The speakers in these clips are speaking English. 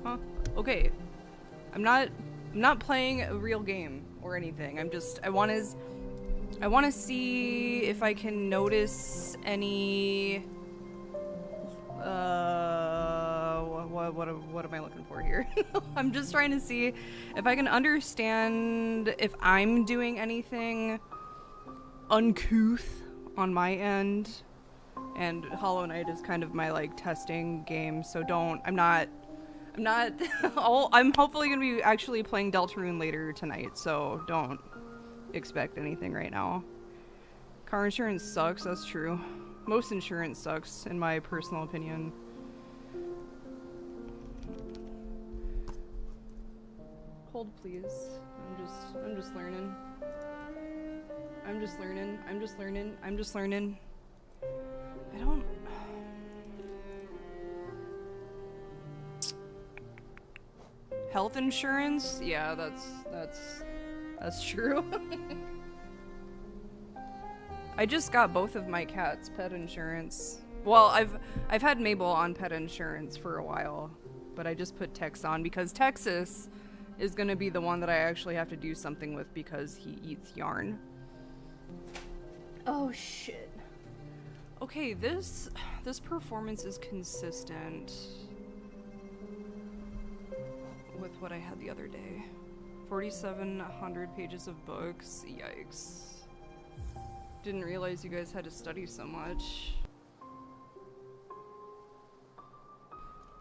Huh? Okay. I'm not playing a real game or anything. I want to see if I can notice any what am I looking for here? I'm just trying to see if I can understand if I'm doing anything uncouth on my end. And Hollow Knight is kind of my like testing game, so I'm not I'm hopefully gonna be actually playing Deltarune later tonight, so don't expect anything right now. Car insurance sucks, that's true. Most insurance sucks, in my personal opinion. Hold please. I'm just learning. I'm just learning. I don't... Health insurance? Yeah, that's true. I just got both of my cats pet insurance. Well, I've had Mabel on pet insurance for a while, but I just put Tex on because Texas is gonna be the one that I actually have to do something with because he eats yarn. Oh shit. Okay, this performance is consistent with what I had the other day. 4,700 pages of books. Yikes. Didn't realize you guys had to study so much.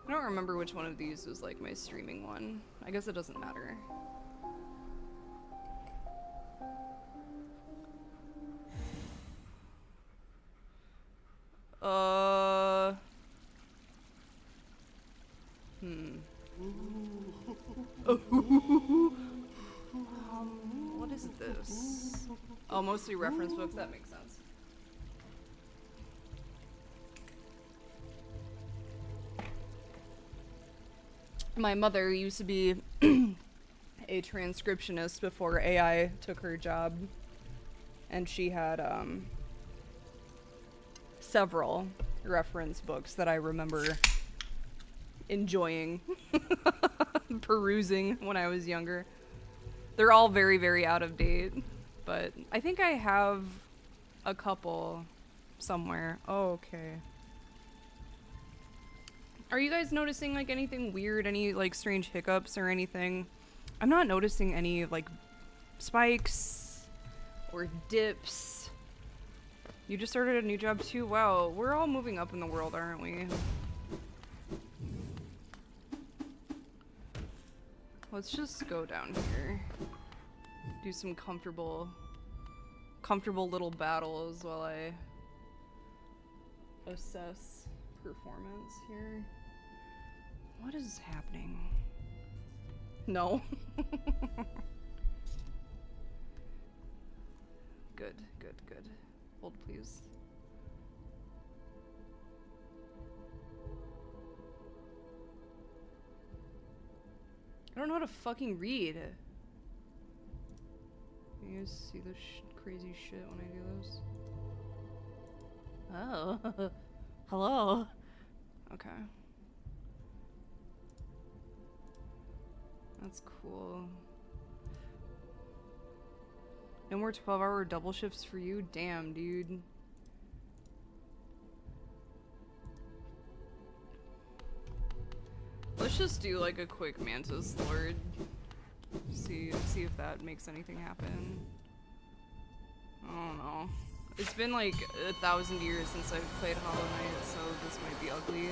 I don't remember which one of these was like my streaming one. I guess it doesn't matter. What is this? Oh, mostly reference books, that makes sense. My mother used to be a transcriptionist before AI took her job, and she had several reference books that I remember enjoying perusing when I was younger. They're all very, very out of date, but I think I have a couple somewhere. Oh, okay. Are you guys noticing like anything weird, any like strange hiccups or anything? I'm not noticing any like spikes or dips. You just started a new job too? Wow, we're all moving up in the world, aren't we? Let's just go down here. Do some comfortable little battles while I assess performance here. What is happening? No. Good. Hold please. I don't know how to fucking read. You guys see this crazy shit when I do this? Oh. Hello. Okay. That's cool. No more 12-hour double shifts for you? Damn, dude. Let's just do like a quick Mantis Lord. See if that makes anything happen. I don't know. It's been like 1,000 years since I've played Hollow Knight, so this might be ugly.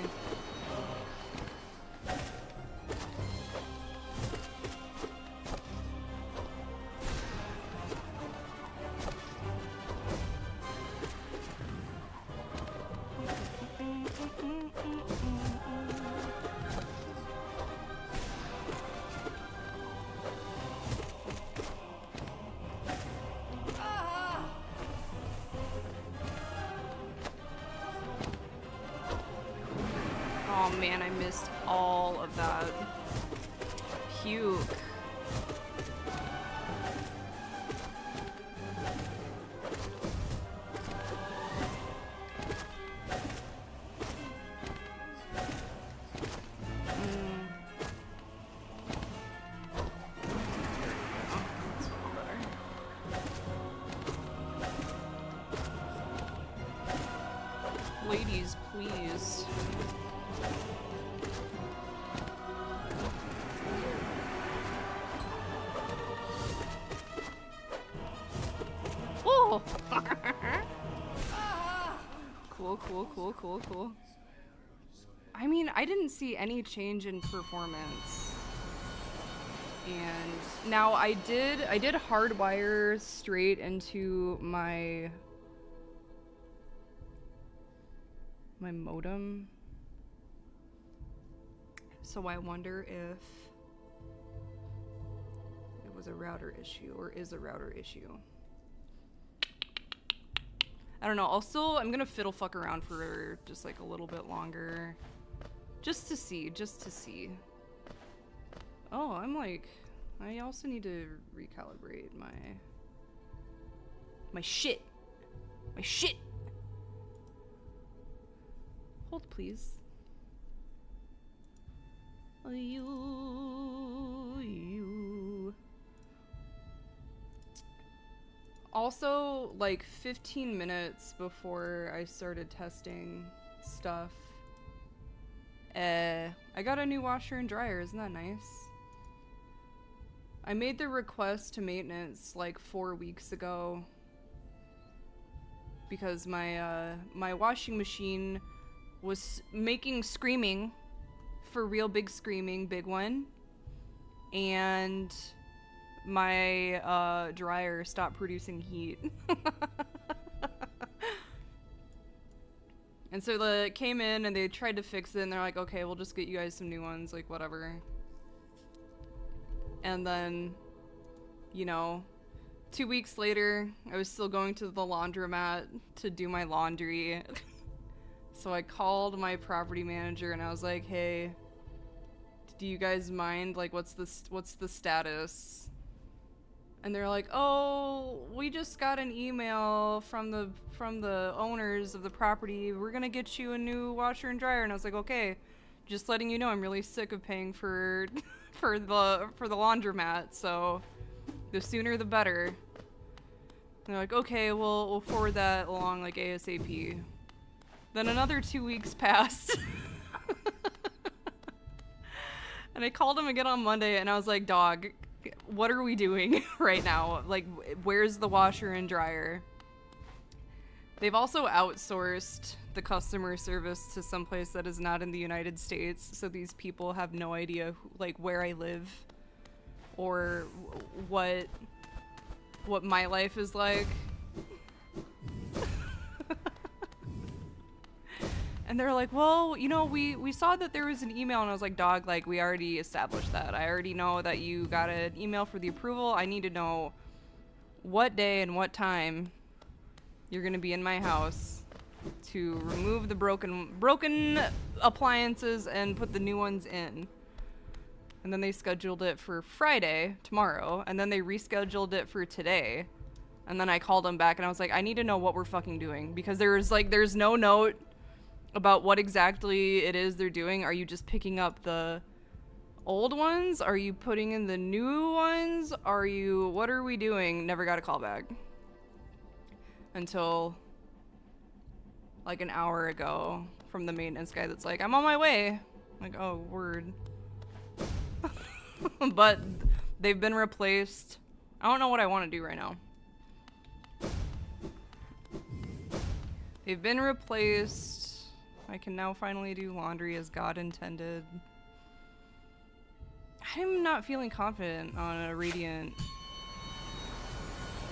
Oh man, I missed all of that. Puke. cool, cool. I mean, I didn't see any change in performance. And now I did hardwire straight into my modem. So I wonder if it was a router issue or is a router issue. I don't know. I'm gonna fiddle fuck around for just like a little bit longer. Just to see. Oh, I also need to recalibrate my shit. Hold, please. You. Also, like 15 minutes before I started testing stuff, I got a new washer and dryer. Isn't that nice? I made the request to maintenance like 4 weeks ago because my washing machine was making screaming, for real big screaming, big one, and my dryer stopped producing heat. And so they came in and they tried to fix it and they're like, okay, we'll just get you guys some new ones, like whatever. And then, 2 weeks later, I was still going to the laundromat to do my laundry. So I called my property manager and I was like, hey, do you guys mind? Like, what's the status? And they're like, oh, we just got an email from the owners of the property. We're gonna get you a new washer and dryer. And I was like, okay, just letting you know, I'm really sick of paying for for the laundromat. So the sooner the better. And they're like, okay, we'll forward that along like ASAP. Then another 2 weeks passed. And I called him again on Monday and I was like, dog, what are we doing right now? Like, where's the washer and dryer? They've also outsourced the customer service to someplace that is not in the United States, so these people have no idea like where I live or what my life is like. And they're like, well, we saw that there was an email, and I was like, dog, like, we already established that. I already know that you got an email for the approval. I need to know what day and what time you're gonna be in my house to remove the broken appliances and put the new ones in. And then they scheduled it for Friday, tomorrow, and then they rescheduled it for today. And then I called them back and I was like, I need to know what we're fucking doing, because there's no note about what exactly it is they're doing. Are you just picking up the old ones? Are you putting in the new ones? What are we doing? Never got a call back. Until like an hour ago from the maintenance guy that's like, I'm on my way. I'm like, oh, word. But they've been replaced. I don't know what I want to do right now. They've been replaced. I can now finally do laundry as God intended. I'm not feeling confident on a Radiant.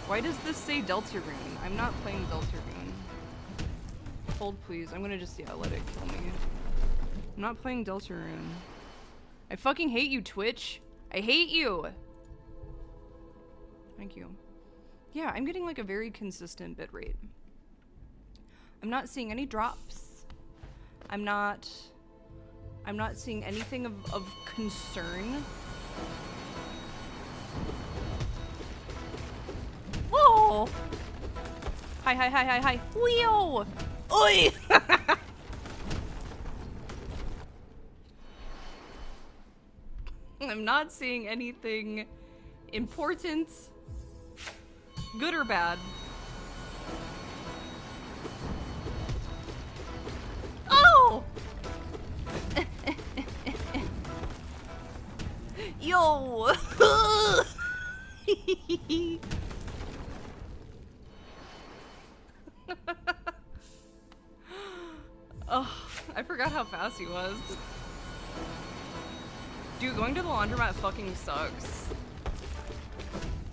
Why does this say Deltarune? I'm not playing Deltarune. Hold, please. I'm gonna just, let it kill me. I'm not playing Deltarune. I fucking hate you, Twitch. I hate you. Thank you. Yeah, I'm getting like a very consistent bitrate. I'm not seeing any drops. I'm not seeing anything of concern. Whoa! Hi. Wheel! Oi! I'm not seeing anything important, good or bad. Oh! Yo! forgot how fast he was. Dude, going to the laundromat fucking sucks.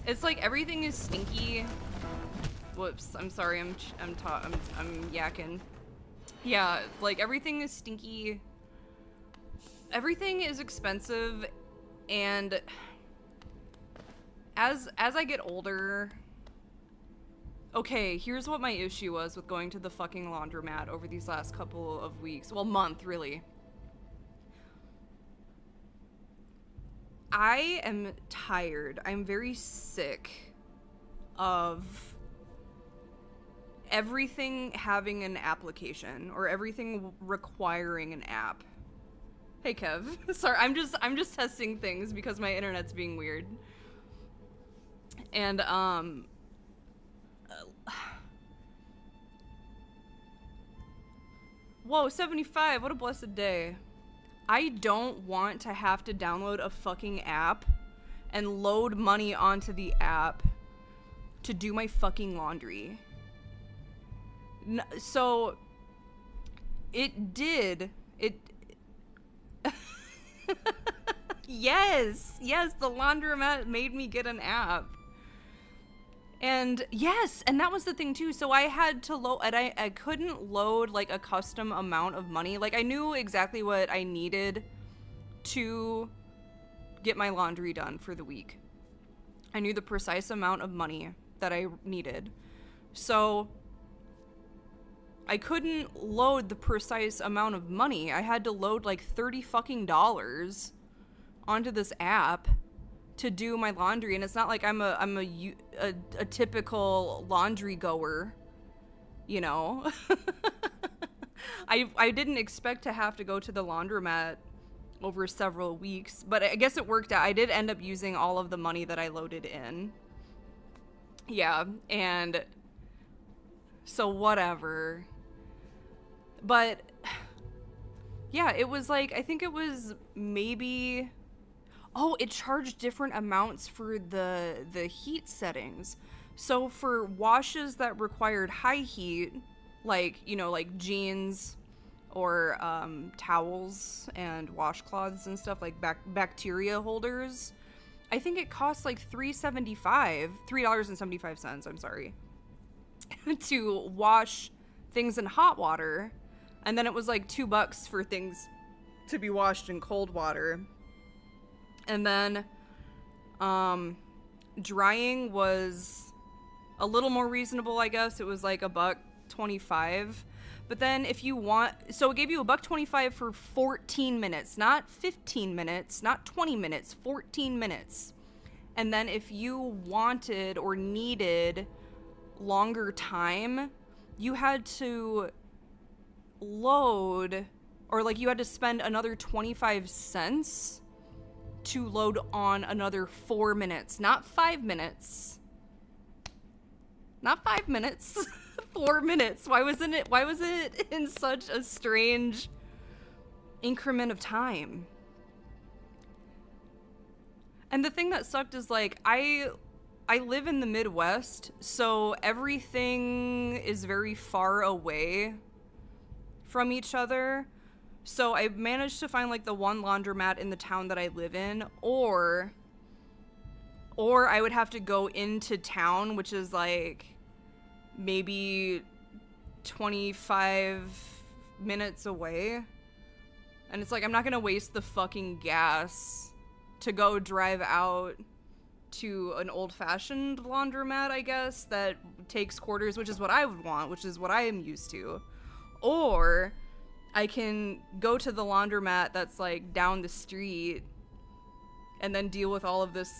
It's like everything is stinky. Whoops, I'm sorry, I'm yakking. Yeah, like everything is stinky. Everything is expensive, and as I get older, okay, here's what my issue was with going to the fucking laundromat over these last couple of weeks. Well, month, really. I am tired. I'm very sick of everything having an application or everything requiring an app. Hey, Kev. Sorry, I'm just testing things because my internet's being weird. And, whoa, 75, what a blessed day. I don't want to have to download a fucking app and load money onto the app to do my fucking laundry. So, it did. Yes, the laundromat made me get an app. And yes, and that was the thing too. So I had to load, and I couldn't load like a custom amount of money. Like I knew exactly what I needed to get my laundry done for the week. I knew the precise amount of money that I needed. So I couldn't load the precise amount of money. I had to load like $30 fucking onto this app to do my laundry, and it's not like I'm a typical laundry goer, you know. I didn't expect to have to go to the laundromat over several weeks, but I guess it worked out. I did end up using all of the money that I loaded in. Yeah, and so whatever. But yeah, it was like, I think it was maybe, oh, it charged different amounts for the heat settings. So for washes that required high heat, like, you know, like jeans or towels and washcloths and stuff, like bacteria holders, I think it costs like $3.75, I'm sorry, to wash things in hot water. And then it was like $2 for things to be washed in cold water. And then drying was a little more reasonable, I guess. It was like $1.25. But then if you want, so it gave you $1.25 for 14 minutes, not 15 minutes, not 20 minutes, 14 minutes. And then if you wanted or needed longer time, you had to load, or like you had to spend another 25 cents to load on another 4 minutes, not 5 minutes. Not 5 minutes, 4 minutes. Why was it in such a strange increment of time? And the thing that sucked is like, I live in the Midwest, so everything is very far away from each other. So I managed to find like the one laundromat in the town that I live in, or I would have to go into town, which is like maybe 25 minutes away. And it's like, I'm not gonna waste the fucking gas to go drive out to an old-fashioned laundromat, I guess, that takes quarters, which is what I would want, which is what I am used to. Or I can go to the laundromat that's like down the street and then deal with all of this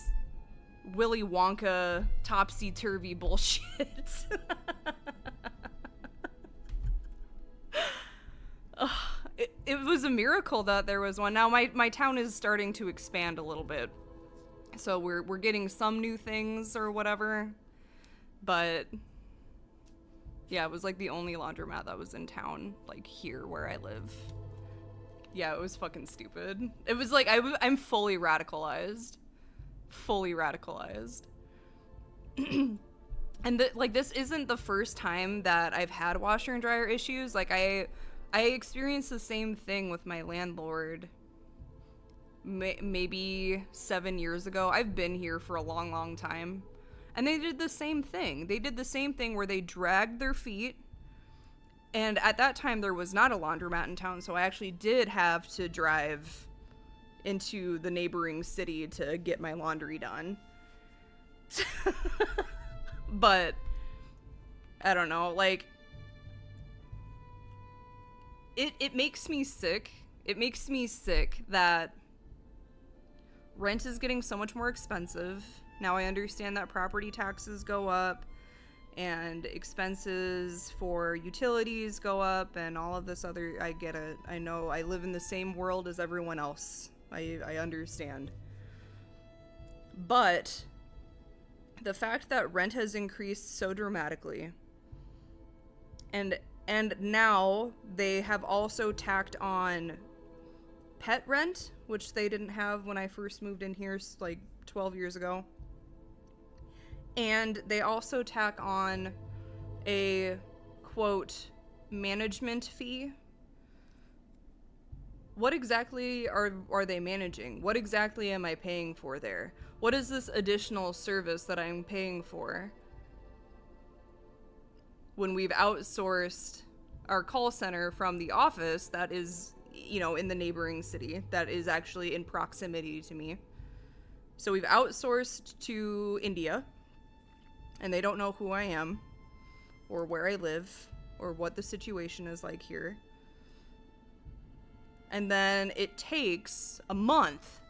Willy Wonka topsy-turvy bullshit. It was a miracle that there was one. Now my town is starting to expand a little bit, so we're getting some new things or whatever, but yeah, it was like the only laundromat that was in town, like here where I live. Yeah, it was fucking stupid. It was like I'm fully radicalized. And like, this isn't the first time that I've had washer and dryer issues. Like I experienced the same thing with my landlord maybe 7 years ago. I've been here for a long, long time. And they did the same thing. They did the same thing where they dragged their feet. And at that time, there was not a laundromat in town, so I actually did have to drive into the neighboring city to get my laundry done. But, I don't know, like, it makes me sick. It makes me sick that rent is getting so much more expensive. Now I understand that property taxes go up and expenses for utilities go up and all of this other, I get it. I know I live in the same world as everyone else. I understand. But the fact that rent has increased so dramatically, and now they have also tacked on pet rent, which they didn't have when I first moved in here like 12 years ago. And they also tack on a, quote, management fee. What exactly are they managing? What exactly am I paying for there? What is this additional service that I'm paying for when we've outsourced our call center from the office that is, you know, in the neighboring city, that is actually in proximity to me? So we've outsourced to India, and they don't know who I am, or where I live, or what the situation is like here. And then it takes a month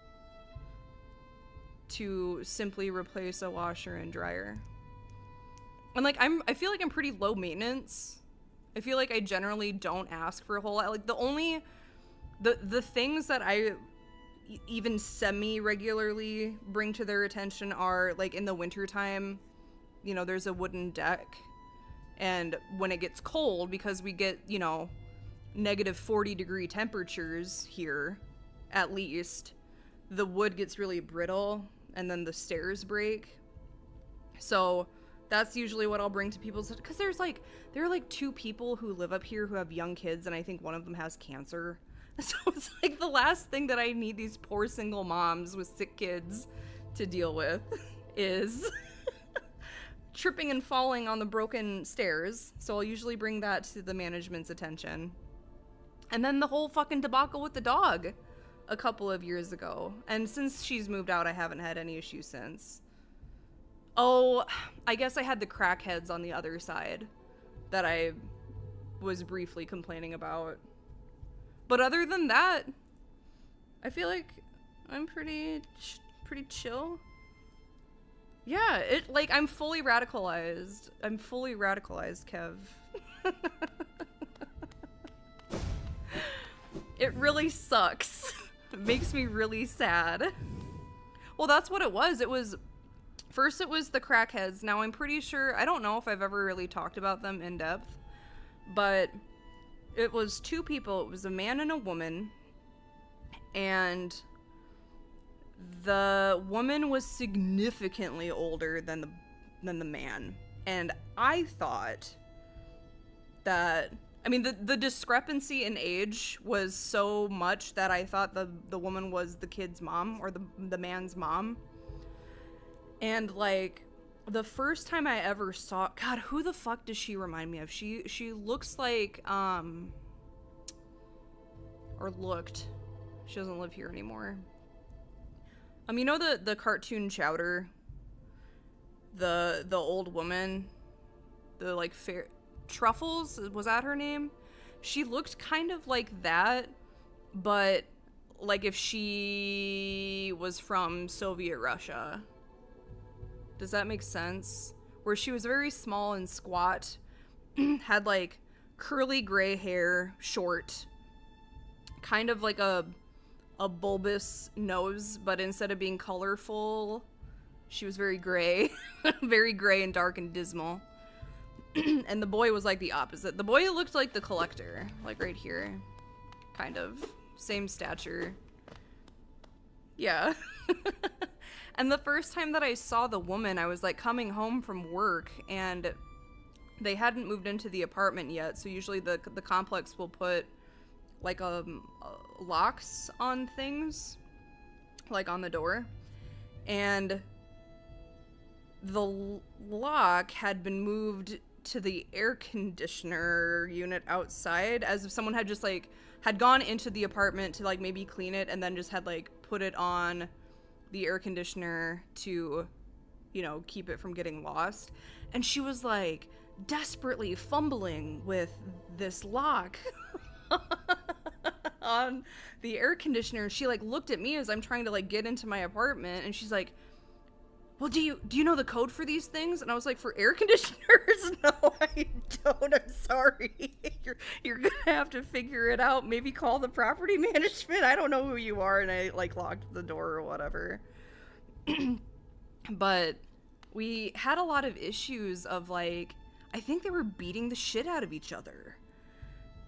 to simply replace a washer and dryer. And like, I feel like I'm pretty low maintenance. I feel like I generally don't ask for a whole lot. Like the things that I even semi-regularly bring to their attention are, like, in the wintertime, you know, there's a wooden deck, and when it gets cold, because we get, you know, negative 40-degree temperatures here, at least, the wood gets really brittle, and then the stairs break. So that's usually what I'll bring to people's, because there are like 2 people who live up here who have young kids, and I think one of them has cancer. So it's like the last thing that I need these poor single moms with sick kids to deal with is tripping and falling on the broken stairs. So I'll usually bring that to the management's attention. And then the whole fucking debacle with the dog a couple of years ago. And since she's moved out, I haven't had any issues since. Oh, I guess I had the crackheads on the other side that I was briefly complaining about. But other than that, I feel like I'm pretty chill. Yeah, I'm fully radicalized. I'm fully radicalized, Kev. It really sucks. It makes me really sad. Well, that's what it was. First it was the crackheads. Now I'm pretty sure, I don't know if I've ever really talked about them in depth, but it was 2 people. It was a man and a woman, and the woman was significantly older than the man. And I thought that, I mean, the discrepancy in age was so much that I thought the woman was the kid's mom, or the man's mom. And like, the first time I ever saw, God, who the fuck does she remind me of? She looks like, or looked, she doesn't live here anymore. You know the cartoon Chowder? The old woman? The, like, fair... Truffles? Was that her name? She looked kind of like that, but, like, if she was from Soviet Russia. Does that make sense? Where she was very small and squat, had, like, curly gray hair, short, kind of like a bulbous nose, but instead of being colorful, she was very gray. Very gray and dark and dismal. And the boy was like the opposite. The boy looked like the Collector, like right here. Kind of. Same stature. Yeah. And the first time that I saw the woman, I was like coming home from work, and they hadn't moved into the apartment yet, so usually the complex will put like locks on things, like on the door, and the lock had been moved to the air conditioner unit outside, as if someone had just like had gone into the apartment to like maybe clean it and then just had like put it on the air conditioner to, you know, keep it from getting lost. And she was like desperately fumbling with this lock on the air conditioner. She like looked at me as I'm trying to like get into my apartment, and she's like, well, do you know the code for these things? And I was like, for air conditioners? No, I don't. I'm sorry. You're gonna have to figure it out. Maybe call the property management. I don't know who you are. And I like locked the door or whatever. But we had a lot of issues of like, I think they were beating the shit out of each other.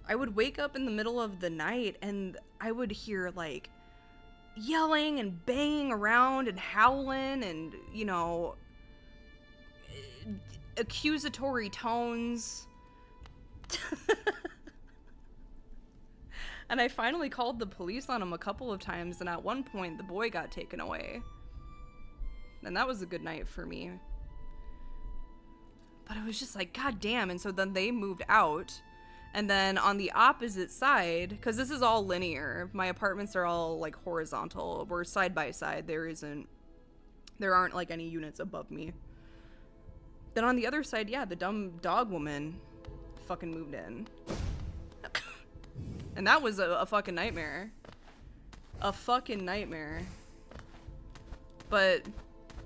I would wake up in the middle of the night and I would hear like yelling and banging around and howling and, you know, accusatory tones. And I finally called the police on him a couple of times, and at one point the boy got taken away. And that was a good night for me. But it was just like, god damn. And so then they moved out. And then on the opposite side, because this is all linear, my apartments are all like horizontal. We're side by side. There aren't like any units above me. Then on the other side, yeah, the dumb dog woman fucking moved in. And that was a fucking nightmare. A fucking nightmare. But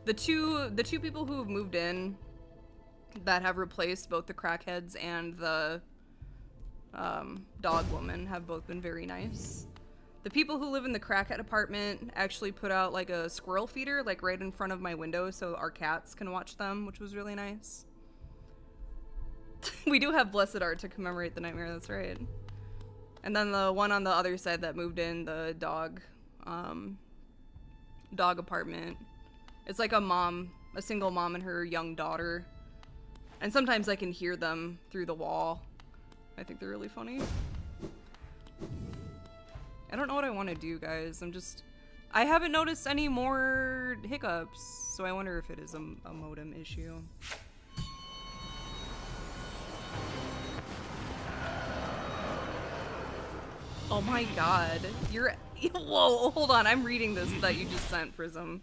the two people who have moved in that have replaced both the crackheads and the dog woman have both been very nice. The people who live in the crackhead apartment actually put out like a squirrel feeder like right in front of my window so our cats can watch them, which was really nice. We do have blessed art to commemorate the nightmare, that's right. And then the one on the other side that moved in, the dog apartment, it's like a single mom and her young daughter. And sometimes I can hear them through the wall. I think they're really funny. I don't know what I want to do, guys. I haven't noticed any more hiccups, so I wonder if it is a modem issue. Oh my god. Whoa, hold on. I'm reading this that you just sent, Prism.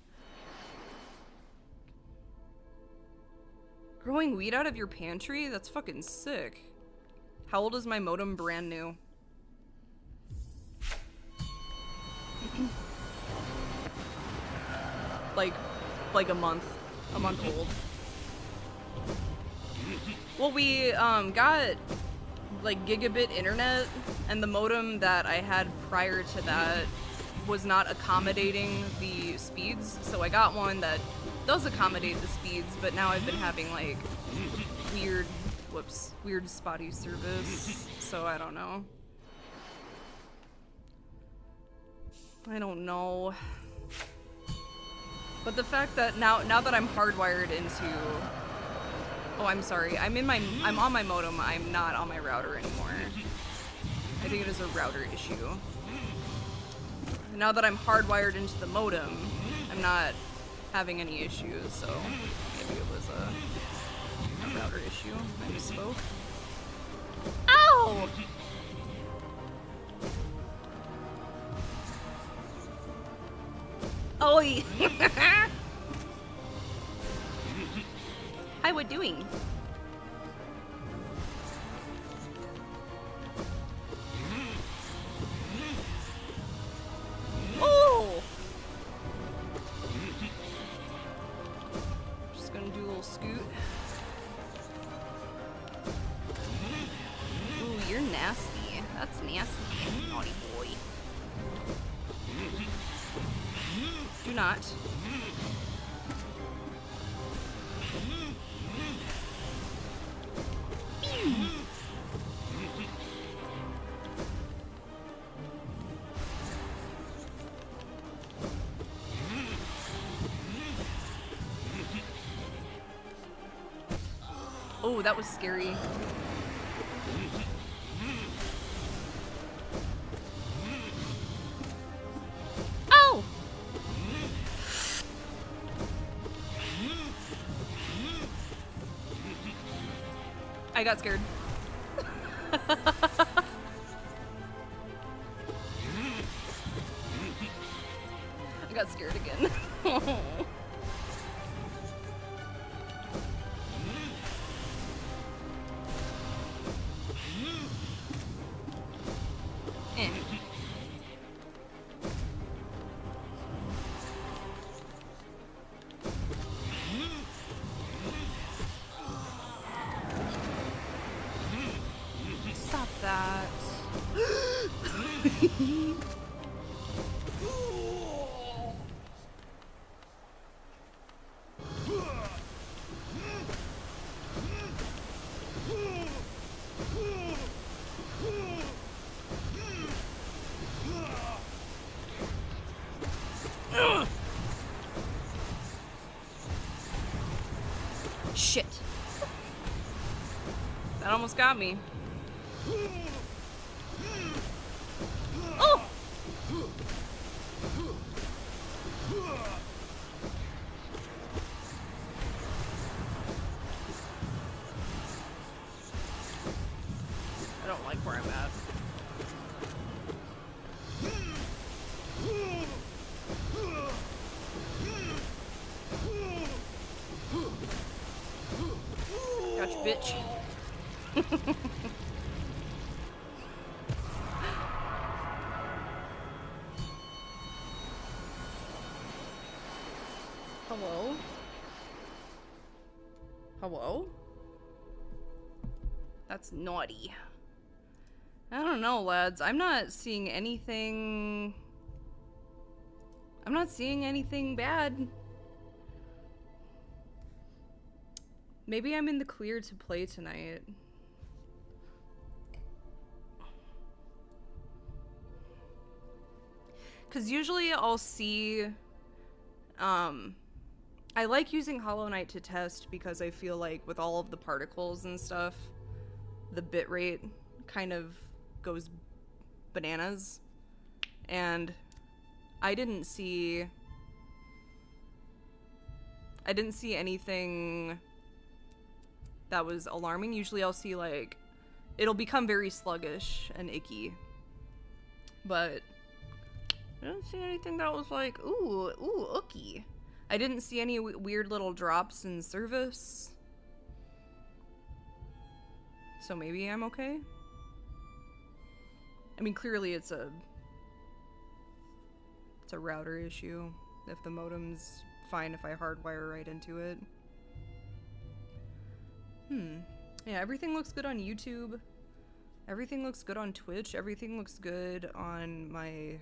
Growing weed out of your pantry? That's fucking sick. How old is my modem? Brand new. like a month old. Well, we got like gigabit internet, and the modem that I had prior to that was not accommodating the speeds, so I got one that does accommodate the speeds, but now I've been having like weird spotty service, so I don't know. But the fact that now that I'm hardwired into... Oh, I'm sorry. I'm on my modem. I'm not on my router anymore. I think it is a router issue. Now that I'm hardwired into the modem, I'm not having any issues, so maybe it was a router issue. I misspoke. Ow! Oi! Hi, what doing? Oh! Just gonna do a little scoot. Ooh, you're nasty. That's nasty, naughty boy. Do not. Oh, Oh, that was scary. Oh! I got scared. I got scared again. Eh. Stop that. Shit. That almost got me. Oh! I don't like where I'm at. Gotcha, bitch. Hello? Hello? That's naughty. I don't know, lads. I'm not seeing anything... I'm not seeing anything bad. Maybe I'm in the clear to play tonight. Because usually I'll see... I like using Hollow Knight to test because I feel like with all of the particles and stuff, the bitrate kind of goes bananas. And I didn't see anything that was alarming. Usually I'll see like, it'll become very sluggish and icky. But I didn't see anything that was like, ooh, ookie. I didn't see any weird little drops in service. So maybe I'm okay? I mean, clearly it's a router issue. If the modem's fine if I hardwire right into it. Yeah, everything looks good on YouTube. Everything looks good on Twitch. Everything looks good on my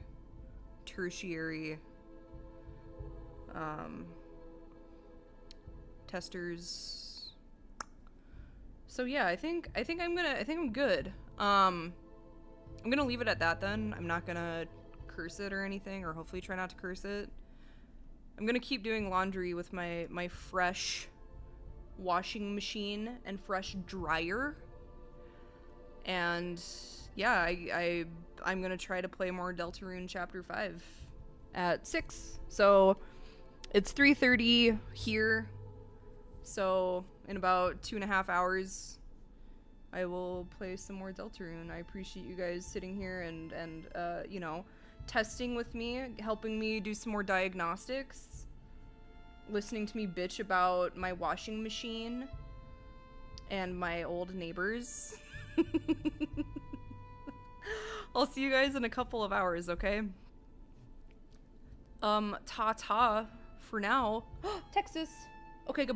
tertiary testers. So yeah, I think I'm good. I'm gonna leave it at that then. I'm not gonna curse it or anything, or hopefully try not to curse it. I'm gonna keep doing laundry with my fresh washing machine and fresh dryer. And yeah, I'm gonna try to play more Deltarune Chapter 5 at 6. So it's 3:30 here. So in about 2.5 hours, I will play some more Deltarune. I appreciate you guys sitting here and you know, testing with me, helping me do some more diagnostics, listening to me bitch about my washing machine and my old neighbors. I'll see you guys in a couple of hours, okay? Ta-ta for now. Texas. Okay, goodbye.